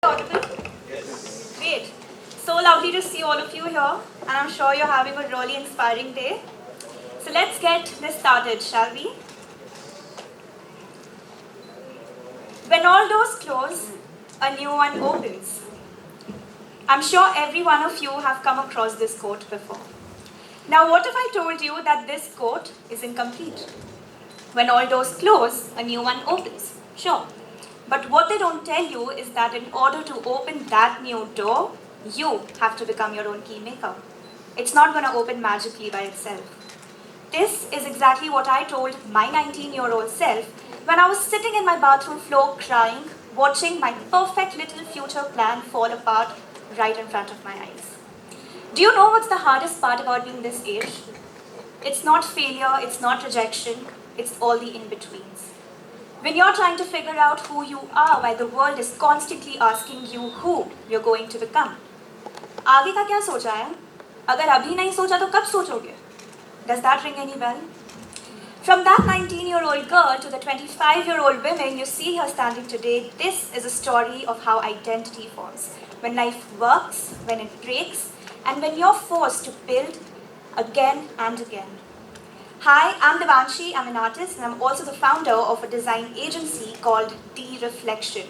Audible? Yes. Great. So lovely to see all of you here, and I'm sure you're having a really inspiring day. So let's get this started, shall we? When all doors close, a new one opens. I'm sure every one of you have come across this quote before. Now, what if I told you that this quote is incomplete? When all doors close, a new one opens. Sure. But what they don't tell you is that in order to open that new door, you have to become your own key maker. It's not going to open magically by itself. This is exactly what I told my 19-year-old self when I was sitting in my bathroom floor crying, watching my perfect little future plan fall apart right in front of my eyes. Do you know what's the hardest part about being this age? It's not failure, it's not rejection, it's all the in-betweens. When you're trying to figure out who you are while the world is constantly asking you who you're going to become. आगे का क्या सोचा है? अगर अभी नहीं सोचा तो कब सोचोगे? Does that ring any bell? From that 19-year-old girl to the 25-year-old women you see here standing today, this is a story of how identity forms. When life works, when it breaks, and when you're forced to build again and again. Hi, I'm Devanshi, I'm an artist, and I'm also the founder of a design agency called Reflection.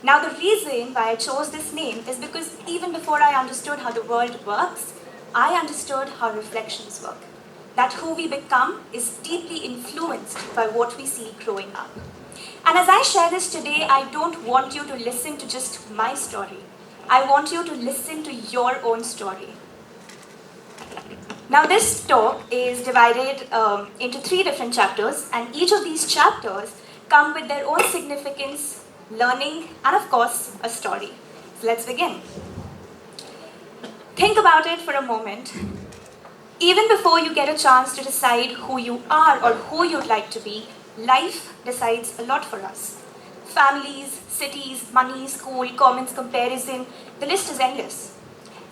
Now the reason why I chose this name is because even before I understood how the world works, I understood how reflections work. That who we become is deeply influenced by what we see growing up. And as I share this today, I don't want you to listen to just my story. I want you to listen to your own story. Now this talk is divided into 3 different chapters, and each of these chapters come with their own significance, learning, and of course, a story. So let's begin. Think about it for a moment. Even before you get a chance to decide who you are or who you'd like to be, life decides a lot for us. Families, cities, money, school, comments, comparison, the list is endless.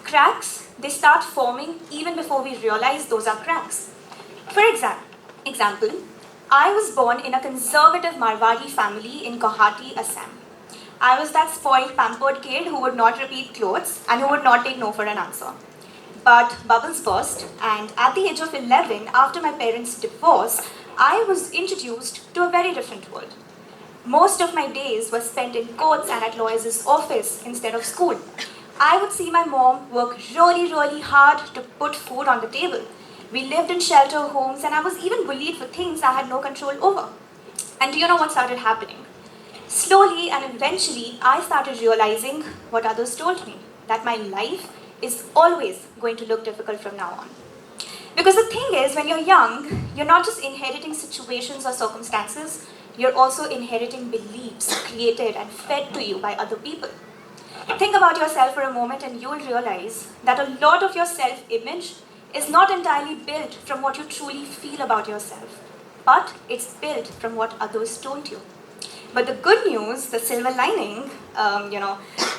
Cracks, they start forming even before we realize those are cracks. For example, I was born in a conservative Marwari family in Guwahati, Assam. I was that spoiled, pampered kid who would not repeat clothes and who would not take no for an answer. But bubbles burst, and at the age of 11, after my parents' divorce, I was introduced to a very different world. Most of my days were spent in courts and at lawyers' office instead of school. I would see my mom work really hard to put food on the table. We lived in shelter homes, and I was even bullied for things I had no control over. And do you know what started happening? Slowly and eventually, I started realizing what others told me, that my life is always going to look difficult from now on. Because the thing is, when you're young, you're not just inheriting situations or circumstances, you're also inheriting beliefs created and fed to you by other people. Think about yourself for a moment and you'll realize that a lot of your self-image is not entirely built from what you truly feel about yourself, but it's built from what others told you. But the good news, the silver lining,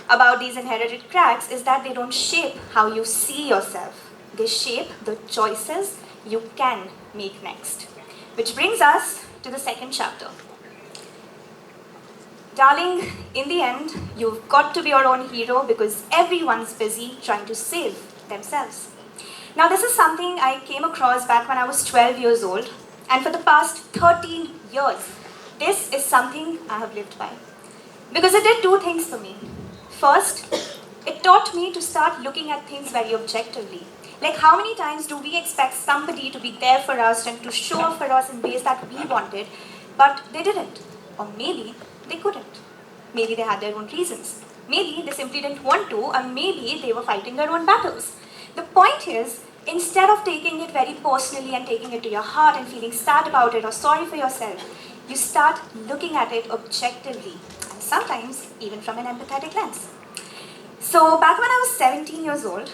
about these inherited cracks is that they don't shape how you see yourself. They shape the choices you can make next. Which brings us to the second chapter. Darling, in the end, you've got to be your own hero because everyone's busy trying to save themselves. Now, this is something I came across back when I was 12 years old, and for the past 13 years, this is something I have lived by. Because it did 2 things for me. First, it taught me to start looking at things very objectively. Like, how many times do we expect somebody to be there for us and to show up for us in ways that we wanted, but they didn't? Or maybe they couldn't. Maybe they had their own reasons. Maybe they simply didn't want to, or maybe they were fighting their own battles. The point is, instead of taking it very personally and taking it to your heart and feeling sad about it or sorry for yourself, you start looking at it objectively, and sometimes even from an empathetic lens. So back when I was 17 years old,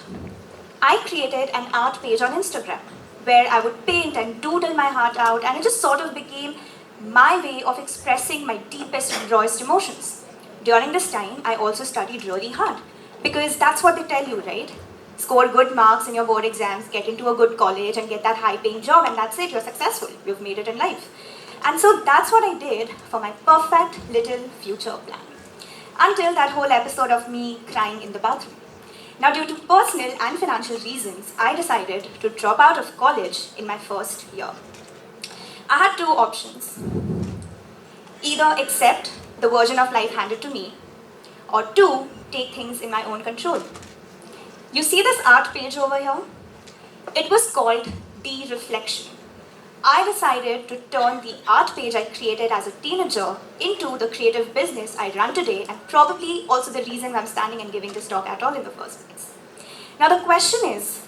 I created an art page on Instagram where I would paint and doodle my heart out, and it just sort of became my way of expressing my deepest and rawest emotions. During this time, I also studied really hard because that's what they tell you, right? Score good marks in your board exams, get into a good college, and get that high-paying job, and that's it, you're successful. You've made it in life. And so that's what I did for my perfect little future plan. until that whole episode of me crying in the bathroom. Now, due to personal and financial reasons, I decided to drop out of college in my first year. I had two options: either accept the version of life handed to me, or two, take things in my own control. You see this art page over here? It was called De-Reflection. I decided to turn the art page I created as a teenager into the creative business I run today, and probably also the reason I'm standing and giving this talk at all in the first place. Now the question is,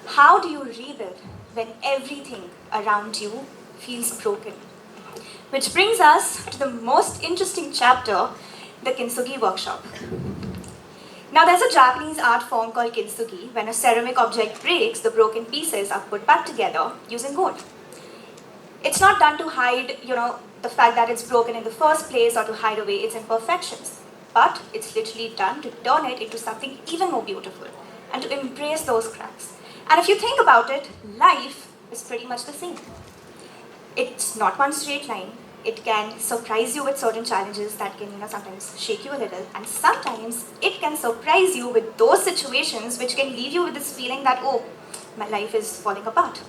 how do you rebuild when everything around you feels broken? Which brings us to the most interesting chapter, the Kintsugi workshop. Now there's a Japanese art form called Kintsugi. When a ceramic object breaks, the broken pieces are put back together using gold. It's not done to hide, the fact that it's broken in the first place or to hide away its imperfections. But it's literally done to turn it into something even more beautiful and to embrace those cracks. And if you think about it, life is pretty much the same. It's not one straight line. It can surprise you with certain challenges that can, sometimes shake you a little. And sometimes it can surprise you with those situations which can leave you with this feeling that, oh, my life is falling apart.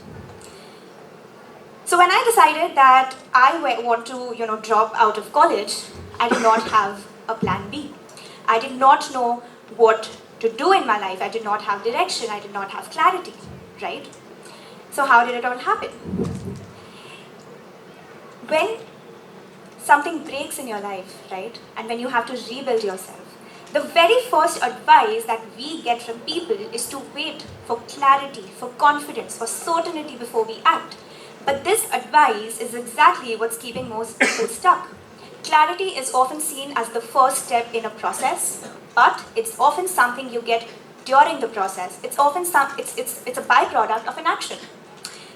So when I decided that I want to, drop out of college, I did not have a plan B. I did not know what to do in my life. I did not have direction. I did not have clarity, right? So how did it all happen? When something breaks in your life, right, and when you have to rebuild yourself, the very first advice that we get from people is to wait for clarity, for confidence, for certainty before we act. But this advice is exactly what's keeping most people stuck. Clarity is often seen as the first step in a process, but it's often something you get during the process. It's often it's a byproduct of an action.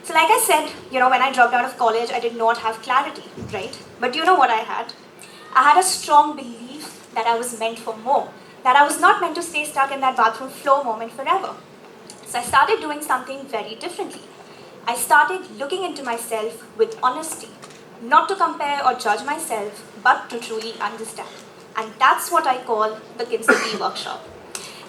So like I said, when I dropped out of college, I did not have clarity, right? But you know what I had? I had a strong belief that I was meant for more, that I was not meant to stay stuck in that bathroom floor moment forever. So I started doing something very differently. I started looking into myself with honesty, not to compare or judge myself, but to truly understand. And that's what I call the Kintsugi workshop.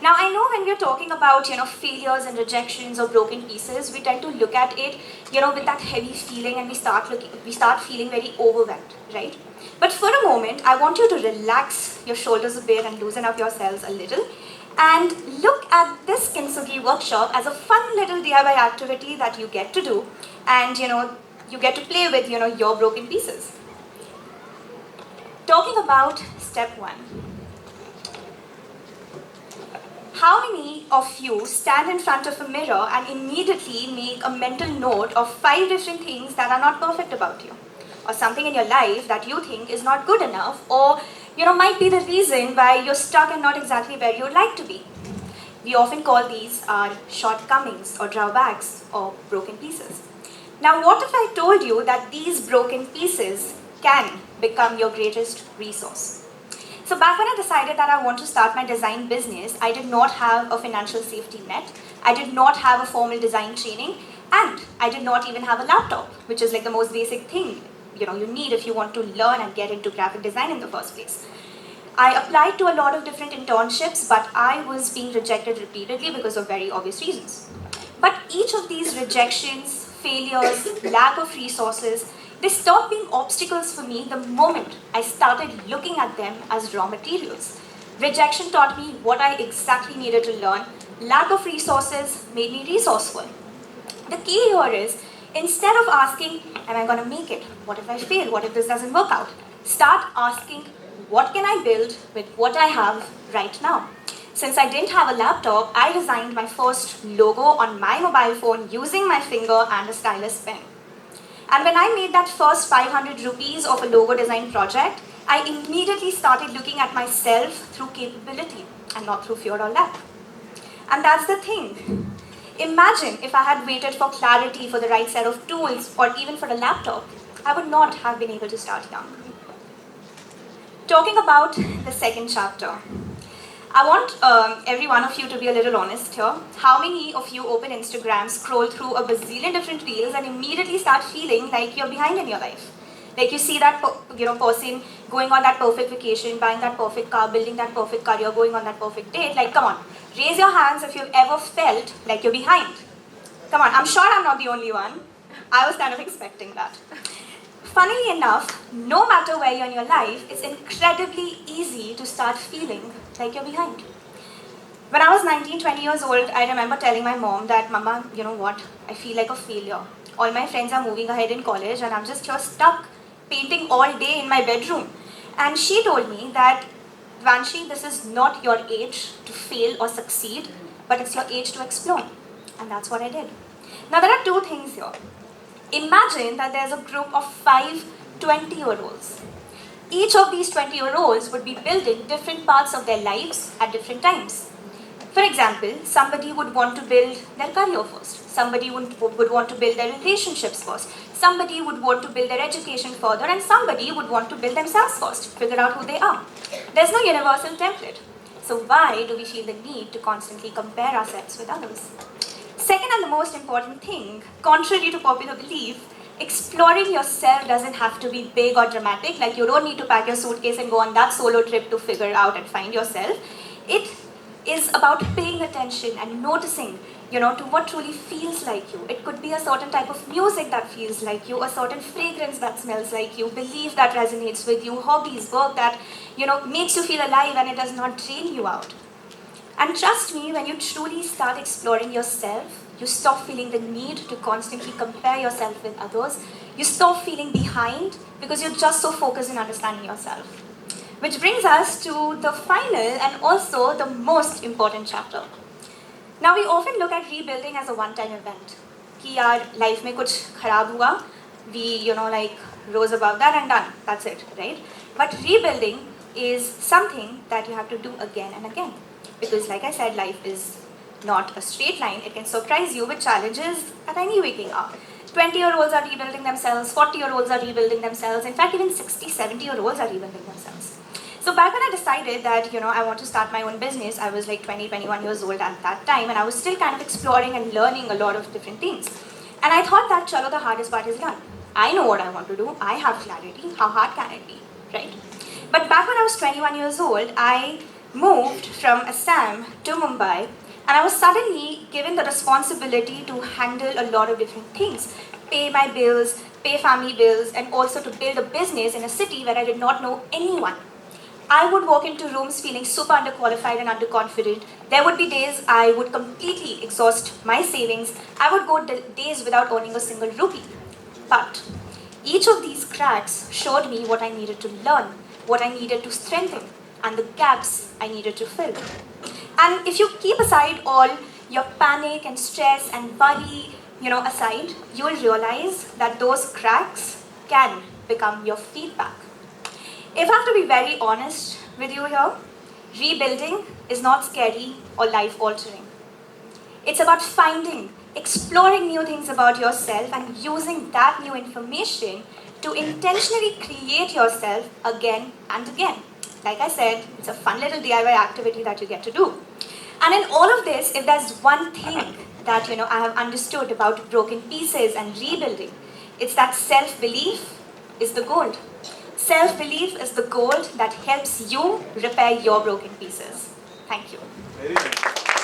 Now I know when we're talking about failures and rejections or broken pieces, we tend to look at it with that heavy feeling, and we start feeling very overwhelmed, right? But for a moment, I want you to relax your shoulders a bit and loosen up yourselves a little, and look at this Kintsugi workshop as a fun little DIY activity that you get to do, and you get to play with your broken pieces. Talking about step 1. How many of you stand in front of a mirror and immediately make a mental note of 5 different things that are not perfect about you? Or something in your life that you think is not good enough, or might be the reason why you're stuck and not exactly where you'd like to be. We often call these our shortcomings or drawbacks or broken pieces. Now what if I told you that these broken pieces can become your greatest resource? So back when I decided that I want to start my design business, I did not have a financial safety net. I did not have a formal design training, and I did not even have a laptop, which is like the most basic thing you need if you want to learn and get into graphic design in the first place. I applied to a lot of different internships, but I was being rejected repeatedly because of very obvious reasons. But each of these rejections, failures, lack of resources, they stopped being obstacles for me the moment I started looking at them as raw materials. Rejection taught me what I exactly needed to learn. Lack of resources made me resourceful. The key here is, instead of asking, am I going to make it? What if I fail? What if this doesn't work out? Start asking, what can I build with what I have right now? Since I didn't have a laptop, I designed my first logo on my mobile phone using my finger and a stylus pen. And when I made that first 500 rupees of a logo design project, I immediately started looking at myself through capability and not through fear or lack. And that's the thing. Imagine if I had waited for clarity, for the right set of tools, or even for a laptop, I would not have been able to start young. Talking about the second chapter, I want every one of you to be a little honest here. How many of you open Instagram, scroll through a bazillion different reels, and immediately start feeling like you're behind in your life? Like you see that person going on that perfect vacation, buying that perfect car, building that perfect career, going on that perfect date. Like, come on, raise your hands if you've ever felt like you're behind. Come on, I'm sure I'm not the only one. I was kind of expecting that. Funnily enough, no matter where you're in your life, it's incredibly easy to start feeling like you're behind. When I was 19, 20 years old, I remember telling my mom that, Mama, you know what, I feel like a failure. All my friends are moving ahead in college and I'm just here stuck painting all day in my bedroom. And she told me that, Devanshi, this is not your age to fail or succeed, but it's your age to explore. And that's what I did. Now there are two things here. Imagine that there's a group of 5 20-year-olds. Each of these 20-year-olds would be building different parts of their lives at different times. For example, somebody would want to build their career first. Somebody would want to build their relationships first. Somebody would want to build their education further, and somebody would want to build themselves first, figure out who they are. There's no universal template. So why do we feel the need to constantly compare ourselves with others? Second and the most important thing, contrary to popular belief, exploring yourself doesn't have to be big or dramatic. Like you don't need to pack your suitcase and go on that solo trip to figure out and find yourself. It is about paying attention and noticing, to what truly feels like you. It could be a certain type of music that feels like you, a certain fragrance that smells like you, belief that resonates with you, hobbies, work that, makes you feel alive and it does not drain you out. And trust me, when you truly start exploring yourself, you stop feeling the need to constantly compare yourself with others. You stop feeling behind because you're just so focused on understanding yourself. Which brings us to the final and also the most important chapter. Now we often look at rebuilding as a one-time event. कि यार life में कुछ खराब हुआ, we rose above that and done. That's it, right? But rebuilding is something that you have to do again and again. Because like I said, life is not a straight line. It can surprise you with challenges at any waking hour. 20-year-olds are rebuilding themselves, 40-year-olds are rebuilding themselves. In fact, even 60, 70-year-olds are rebuilding themselves. So back when I decided that, I want to start my own business, I was like 20, 21 years old at that time, and I was still kind of exploring and learning a lot of different things. And I thought that, chalo, the hardest part is done. I know what I want to do. I have clarity. How hard can it be, right? But back when I was 21 years old, I moved from Assam to Mumbai, and I was suddenly given the responsibility to handle a lot of different things. Pay my bills, pay family bills, and also to build a business in a city where I did not know anyone. I would walk into rooms feeling super underqualified and underconfident. There would be days I would completely exhaust my savings. I would go days without earning a single rupee. But each of these cracks showed me what I needed to learn, what I needed to strengthen, and the gaps I needed to fill. And if you keep aside all your panic and stress and worry, aside, you will realize that those cracks can become your feedback. If I have to be very honest with you here, rebuilding is not scary or life-altering. It's about finding, exploring new things about yourself and using that new information to intentionally create yourself again and again. Like I said, it's a fun little DIY activity that you get to do. And in all of this, if there's one thing that I have understood about broken pieces and rebuilding, it's that self-belief is the gold. Self-belief is the gold that helps you repair your broken pieces. Thank you. Very good.